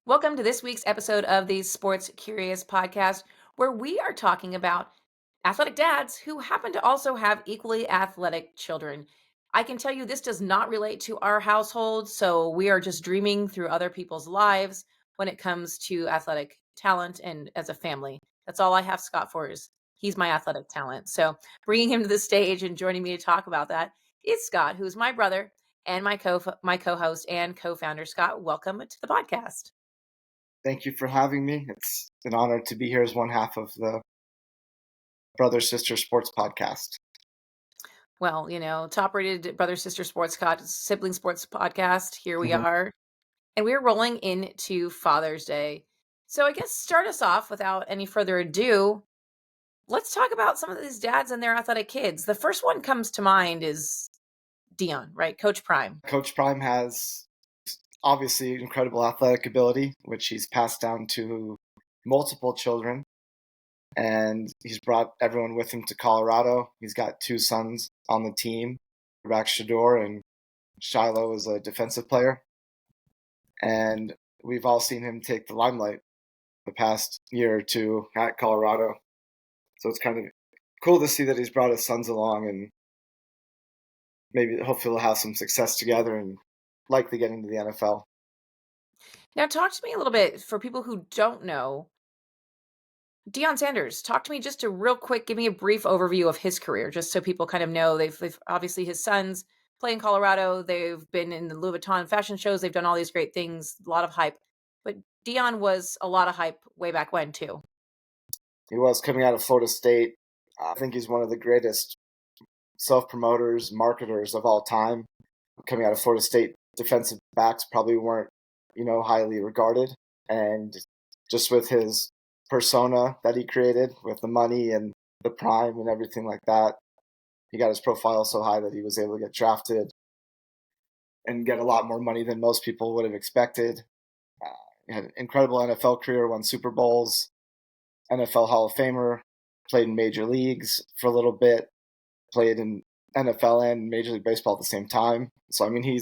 Welcome to this week's episode of the Sports Curious podcast, where we are talking about athletic dads who happen to also have equally athletic children. I can tell you this does not relate to our household, so we are just dreaming through other people's lives when it comes to athletic talent and as a family. That's all I have Scott for is he's my athletic talent. So bringing him to the stage and joining me to talk about that is Scott, who's my brother and my co-host and co-founder. Scott, welcome to the podcast. Thank you for having me. It's an honor to be here as one half of the Brother Sister Sports podcast. Well, top rated brother sister sibling sports podcast. Here we Mhm. are. And we're rolling into Father's Day. So I guess start us off without any further ado. Let's talk about some of these dads and their athletic kids. The first one comes to mind is Deion, right? Coach Prime. Coach Prime has obviously incredible athletic ability, which he's passed down to multiple children. And he's brought everyone with him to Colorado. He's got two sons on the team, Rack Shador and Shiloh is a defensive player. And we've all seen him take the limelight the past year or two at Colorado. So it's kind of cool to see that he's brought his sons along and maybe hopefully they'll have some success together and likely get into the NFL. Now, talk to me a little bit for people who don't know. Deion Sanders, talk to me just a real quick, give me a brief overview of his career, just so people kind of know. They've obviously his sons play in Colorado. They've been in the Louis Vuitton fashion shows. They've done all these great things, a lot of hype. But Deion was a lot of hype way back when too. He was coming out of Florida State. I think he's one of the greatest self-promoters, marketers of all time. Coming out of Florida State, defensive backs probably weren't, highly regarded. And just with his persona that he created, with the money and the prime and everything like that, he got his profile so high that he was able to get drafted and get a lot more money than most people would have expected. He had an incredible NFL career, won Super Bowls, NFL Hall of Famer, played in major leagues for a little bit, played in NFL and Major League Baseball at the same time. So I mean, he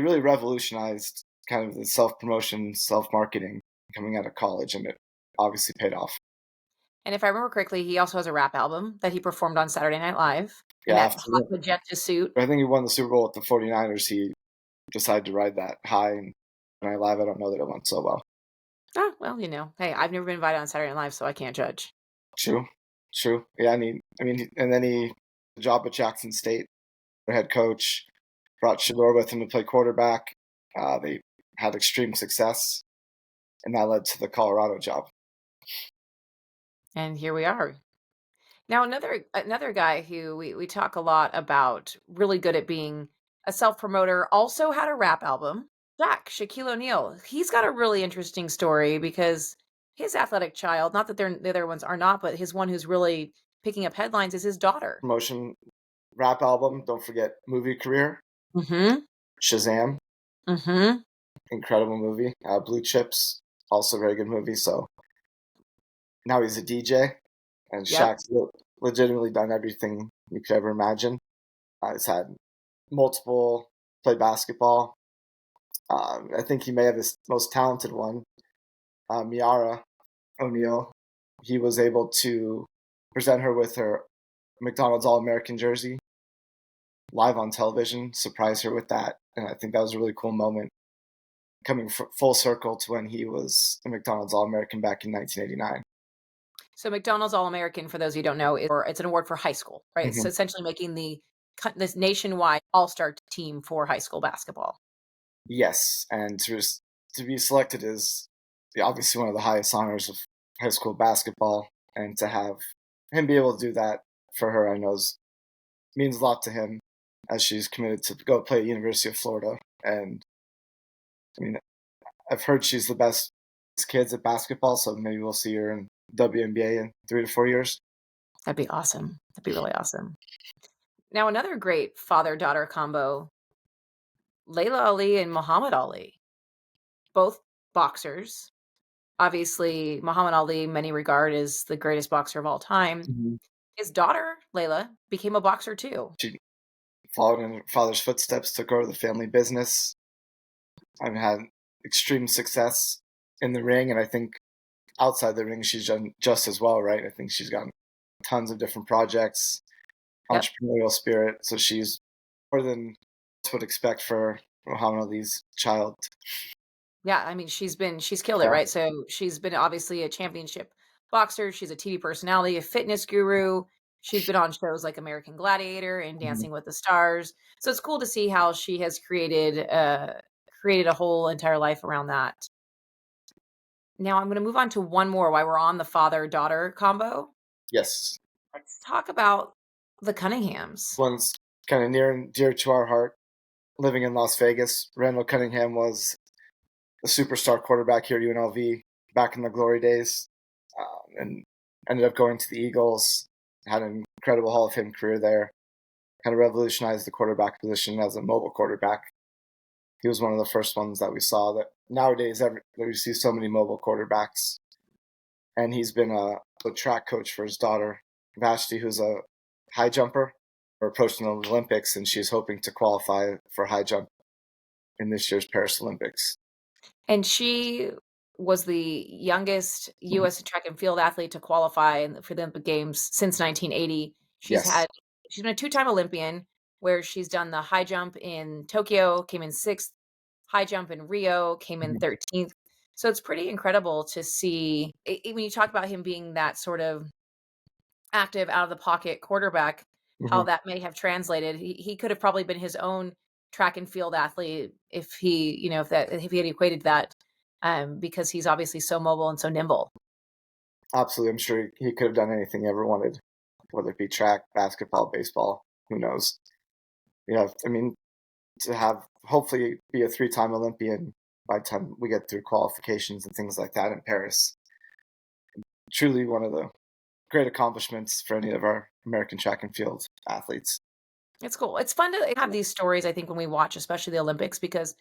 really revolutionized kind of the self promotion, self marketing coming out of college, and it obviously paid off. And if I remember correctly, he also has a rap album that he performed on Saturday Night Live in Yeah, that after hot magenta suit. I think he won the Super Bowl with the 49ers. He decided to ride that high, and when I live, I don't know that it went so well. Oh, well, hey, I've never been invited on Saturday Night Live, so I can't judge. True, true. Yeah, and then he job at Jackson State, their head coach, brought Shador with him to play quarterback. They had extreme success, and that led to the Colorado job. And here we are. Now another guy who we talk a lot about, really good at being a self-promoter, also had a rap album. Shaquille O'Neal. He's got a really interesting story because his athletic child, not that the other ones are not, but his one who's really picking up headlines is his daughter. Promotion rap album. Don't forget movie career. Mhm. Shazam, Mhm. incredible movie. Blue Chips, also a very good movie. So now he's a DJ, and Yep. Shaq's legitimately done everything you could ever imagine. He's had multiple play basketball. I think he may have his most talented one, Miara O'Neal. He was able to present her with her McDonald's All-American jersey live on television, surprise her with that. And I think that was a really cool moment coming full circle to when he was a McDonald's All-American back in 1989. So McDonald's All-American, for those who don't know, it's an award for high school, right? It's Mhm. essentially making this nationwide all-star team for high school basketball. Yes, and to be selected is obviously one of the highest honors of high school basketball, and to have him be able to do that for her, I know means a lot to him as she's committed to go play at University of Florida. And I mean, I've heard she's the best kids at basketball, so maybe we'll see her in WNBA in 3 to 4 years. That'd be awesome. That'd be really awesome. Now, another great father-daughter combo, Laila Ali and Muhammad Ali, both boxers. Obviously, Muhammad Ali, many regard as the greatest boxer of all time. Mhm. His daughter, Laila, became a boxer too. She followed in her father's footsteps, took over the family business. I've had extreme success in the ring, and I think outside the ring she's done just as well, right? I think she's gotten tons of different projects, Yep. entrepreneurial spirit, so she's more than most would expect for Muhammad Ali's child. Yeah, I mean, she's killed it, Yeah. right? So she's been obviously a championship boxer. She's a TV personality, a fitness guru. She's been on shows like American Gladiator and Mhm. Dancing with the Stars. So it's cool to see how she has created a whole entire life around that. Now I'm going to move on to one more while we're on the father-daughter combo. Yes. Let's talk about the Cunninghams. One's kind of near and dear to our heart. Living in Las Vegas, Randall Cunningham was a superstar quarterback here at UNLV back in the glory days, and ended up going to the Eagles. Had an incredible Hall of Fame career there. Kind of revolutionized the quarterback position as a mobile quarterback. He was one of the first ones that we saw. That nowadays we see so many mobile quarterbacks, and he's been a track coach for his daughter Vashti, who's a high jumper. We're approaching the Olympics, and she's hoping to qualify for high jump in this year's Paris Olympics. And she was the youngest Mhm. US track and field athlete to qualify for the Olympic Games since 1980. Yes. She's been a two-time Olympian where she's done the high jump in Tokyo, came in 6th, high jump in Rio, came in Mhm. 13th. So it's pretty incredible to see when you talk about him being that sort of active out of the pocket quarterback, how Mhm. that may have translated. He could have probably been his own track and field athlete if he, if he had equated that, because he's obviously so mobile and so nimble. Absolutely. I'm sure he could have done anything he ever wanted, whether it be track, basketball, baseball. Who knows? Yeah. I mean, to have hopefully be a 3-time Olympian by the time we get through qualifications and things like that in Paris. Truly one of the great accomplishments for any of our American track and field athletes. It's cool. It's fun to have these stories, I think, when we watch, especially the Olympics, because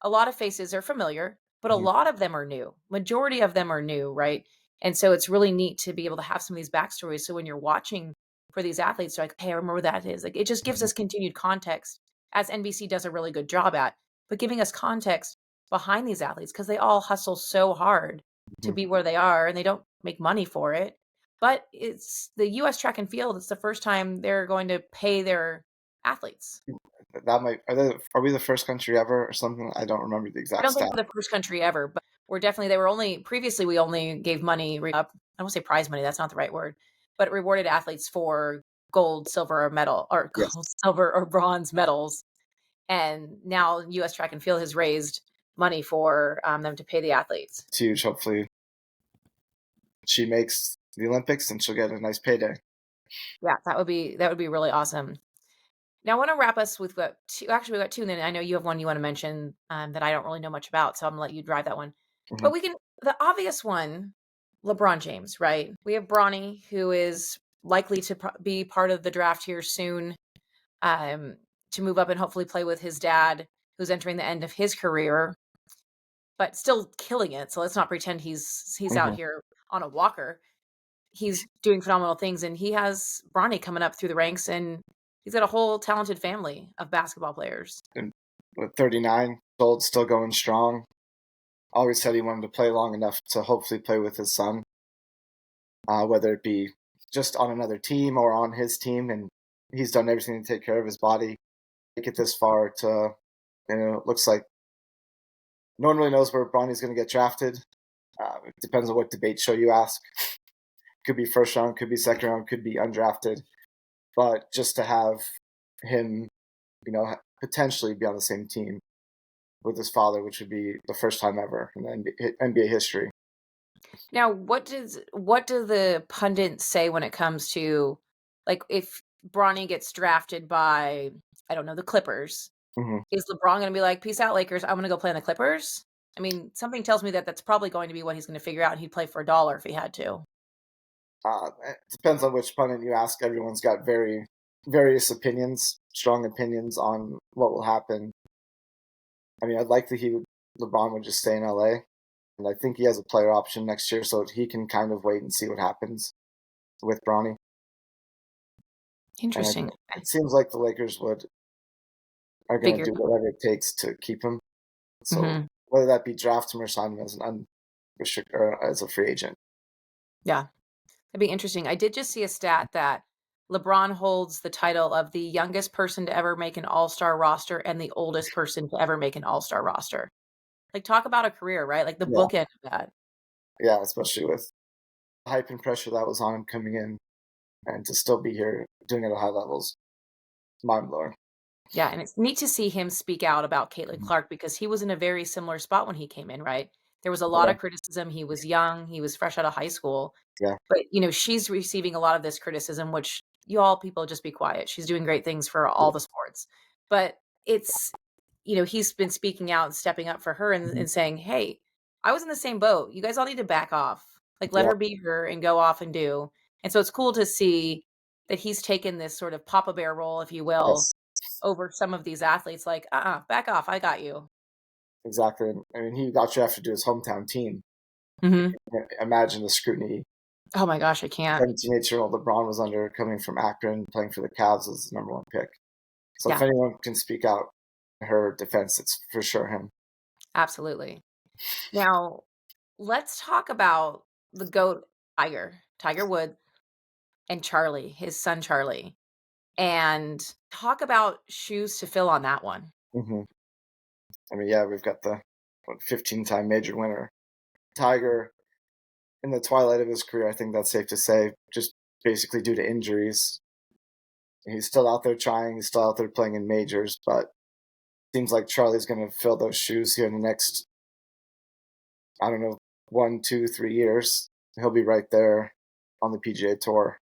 a lot of faces are familiar, but a Mhm. lot of them are new. Majority of them are new, right? And so it's really neat to be able to have some of these backstories. So when you're watching for these athletes, you're like, hey, I remember who that is. Like it just gives Mhm. us continued context, as NBC does a really good job at, but giving us context behind these athletes because they all hustle so hard to Mhm. be where they are and they don't make money for it. But it's the US track and field, it's the first time they're going to pay their athletes. That might are we the first country ever or something? I don't remember the I exact don't think stat. we're the first country ever, but they were only previously we only gave money up. I won't say prize money, that's not the right word, but rewarded athletes for gold, silver, or medal or gold, Yes, silver, or bronze medals. And now US track and field has raised money for them to pay the athletes. it's huge. Hopefully, she makes the Olympics and she'll get a nice payday. Yeah, that would be really awesome. Now I want to wrap us with what two, actually we got two, and then I know you have one you want to mention that I don't really know much about, so I'm gonna let you drive that one. Mhm. But we can the obvious one, LeBron James, right? We have Bronny, who is likely to be part of the draft here soon, um, to move up and hopefully play with his dad, who's entering the end of his career, but still killing it. So let's not pretend he's out Mhm. here on a walker. He's doing phenomenal things, and he has Bronny coming up through the ranks, and he's got a whole talented family of basketball players. And with 39 old, still going strong. Always said he wanted to play long enough to hopefully play with his son, whether it be just on another team or on his team. And he's done everything to take care of his body, make it this far. It looks like no one really knows where Bronny's going to get drafted. It depends on what debate show you ask. Could be first round, could be second round, could be undrafted. But just to have him, potentially be on the same team with his father, which would be the first time ever in the NBA history. Now, what do the pundits say when it comes to, like, if Bronny gets drafted by, I don't know, the Clippers, Mhm. is LeBron gonna be like, "Peace out, Lakers, I'm gonna go play on the Clippers"? I mean, something tells me that that's probably going to be what he's gonna figure out, and he'd play for a dollar if he had to. It depends on which pundit you ask. Everyone's got various opinions, strong opinions on what will happen. I mean, I'd like that LeBron would just stay in LA, and I think he has a player option next year, so he can kind of wait and see what happens with Bronny. And Interesting. it seems like the Lakers are going to Figure do whatever it takes to keep him. So Mhm. whether that be draft him or sign him as an unrestricted or as a free agent. Yeah, that'd be interesting. I did just see a stat that LeBron holds the title of the youngest person to ever make an all-star roster and the oldest person to ever make an all-star roster. Like, talk about a career, right? Like, the Yeah, bookend of that. yeah, especially with the hype and pressure that was on him coming in, and to still be here doing it at high levels, mind blowing. Yeah, and it's neat to see him speak out about Caitlin Mhm. Clark because he was in a very similar spot when he came in, right? There was a lot Yeah, of criticism. He was young, he was fresh out of high school, yeah, but, she's receiving a lot of this criticism, which you all people just be quiet. She's doing great things for all the sports. But it's he's been speaking out and stepping up for her and, mhm, saying, "Hey, I was in the same boat. You guys all need to back off. Like, let yeah, her be her and go off and do." And so it's cool to see that he's taken this sort of Papa Bear role, if you will, yes, over some of these athletes, like, back off, I got you." exactly. And I mean, he got drafted to his hometown team. Mhm. Imagine the scrutiny Oh my gosh, I can't. 17-18-year-old LeBron was under coming from Akron, playing for the Cavs as the number one pick. So if Yeah, anyone can speak out in her defense, it's for sure him. absolutely. Now, let's talk about the GOAT, Tiger Woods, and Charlie, his son Charlie, and talk about shoes to fill on that one. Hmm. I mean, yeah, we've got the 15-time major winner Tiger in the twilight of his career. I think that's safe to say, just basically due to injuries. He's still out there trying. He's still out there playing in majors, but seems like Charlie's going to fill those shoes here in the next, I don't know, 1, 2, 3 years. He'll be right there on the PGA Tour.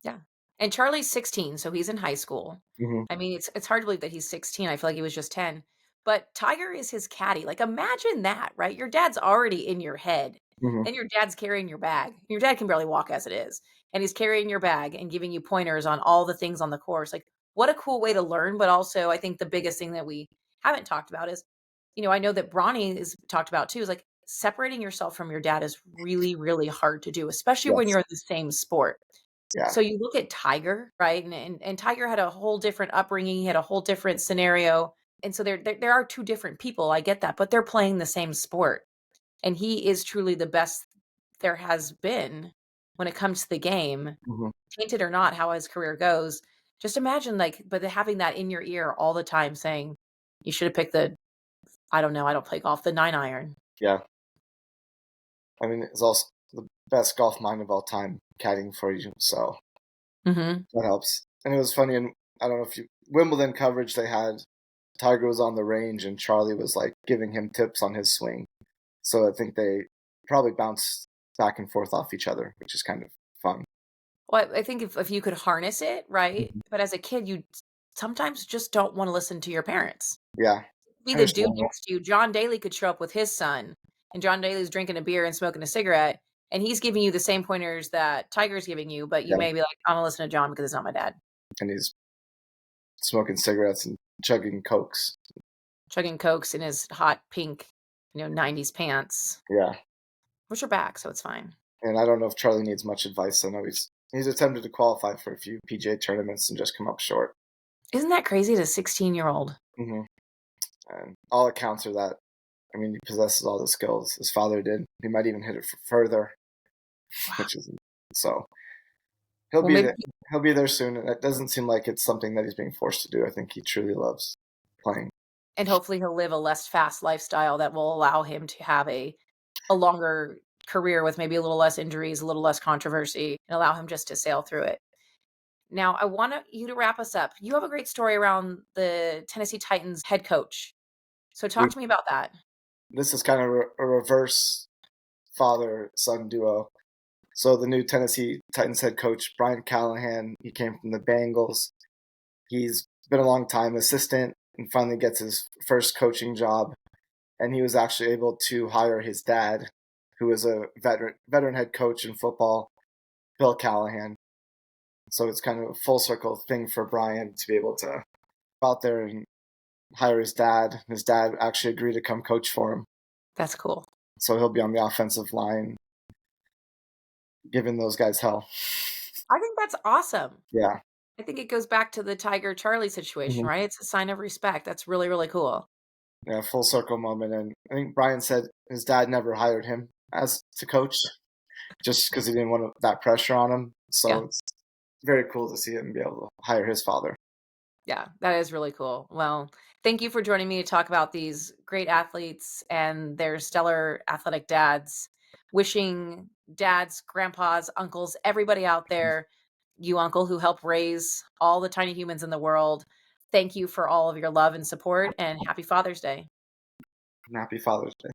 Yeah. And Charlie's 16, so he's in high school. Hmm. I mean, it's hard to believe that he's 16. I feel like he was just 10. But Tiger is his caddy. Like, imagine that, right? Your dad's already in your head. Hmm. Then your dad's carrying your bag. Your dad can barely walk as it is. And he's carrying your bag and giving you pointers on all the things on the course. Like, what a cool way to learn. But also, I think the biggest thing that we haven't talked about is, I know that Bronny is talked about too, is like separating yourself from your dad is really, really hard to do, especially when Yes. you're in the same sport. Yeah. So you look at Tiger, right? And Tiger had a whole different upbringing, he had a whole different scenario. And so there are two different people, I get that, but they're playing the same sport. And he is truly the best there has been when it comes to the game, Hmm. tainted or not, how his career goes. Just imagine, like, but having that in your ear all the time saying, you should have picked the, I don't know, I don't play golf, the 9 iron. Yeah. I mean, it's also the best golf mind of all time caddying for you, so Hmm. that helps. And it was funny, and I don't know if you Wimbledon coverage they had. Tiger was on the range, and Charlie was like giving him tips on his swing. So I think they probably bounced back and forth off each other, which is kind of fun. Well, I think if you could harness it, right? Mhm. But as a kid, you sometimes just don't want to listen to your parents. Yeah, Be the dude understandable. next to you. John Daly could show up with his son, and John Daly's drinking a beer and smoking a cigarette, and he's giving you the same pointers that Tiger's giving you, but you Yeah, may be like, "I'm gonna listen to John because it's not my dad." and he's smoking cigarettes and chugging cokes. Chugging cokes in his hot pink, 90s pants, Yeah, which are back, so it's fine. and I don't know if Charlie needs much advice. I know he's attempted to qualify for a few PGA tournaments and just come up short. Isn't that crazy to 16-year-old? Hmm. And all accounts are that. I mean, he possesses all the skills his father did. He might even hit it further, Wow. which is so. He'll Well, be maybe there. He'll be there soon, and it doesn't seem like it's something that he's being forced to do. I think he truly loves playing. and hopefully he'll live a less fast lifestyle that will allow him to have a longer career with maybe a little less injuries, a little less controversy, and allow him just to sail through it. Now, I want you to wrap us up. You have a great story around the Tennessee Titans head coach. So talk We to me about that. This is kind of a reverse father son duo. So the new Tennessee Titans head coach Brian Callahan, he came from the Bengals. He's been a long time assistant and finally gets his first coaching job. And he was actually able to hire his dad, who is a veteran head coach in football, Bill Callahan. So it's kind of a full circle thing for Brian to be able to go out there and hire his dad. His dad actually agreed to come coach for him. That's cool. So he'll be on the offensive line, giving those guys hell. I think that's awesome. Yeah. I think it goes back to the Tiger Charlie situation, Mhm. right? It's a sign of respect. That's really, really cool. Yeah, full circle moment. And I think Brian said his dad never hired him as to coach just because he didn't want that pressure on him. Yeah. So it's very cool to see him be able to hire his father. Yeah, that is really cool. Well, thank you for joining me to talk about these great athletes and their stellar athletic dads. Wishing dads, grandpas, uncles, everybody out there, you uncle who helped raise all the tiny humans in the world, thank you for all of your love and support and happy Father's Day. And happy Father's Day.